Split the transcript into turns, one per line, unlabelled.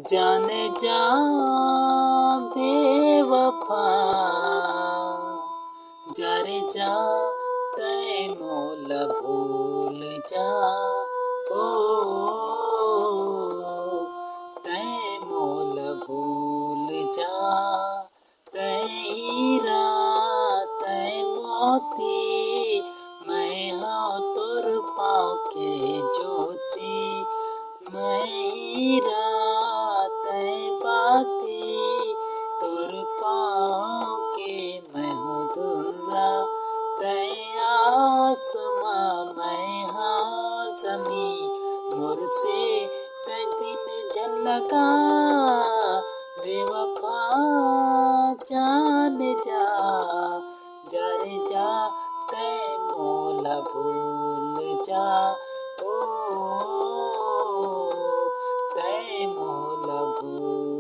जाने जा बेवफा, जा रे जा तै मोल भूल जा, ओ तै मोल भूल जा। तै हीरा तै मोती, मैं हूँ तोर पाँव के ज्योति। मैं हीरा तै बाती, तोर पाँव के मैं हूँ धुर्रा। तै आसमां मैं हाँ ज़मीं, मोर से तै दिन झलका। बेवफा जाने जा, जा रे जा तै मोल भूल जा, ओ तै मोल भूल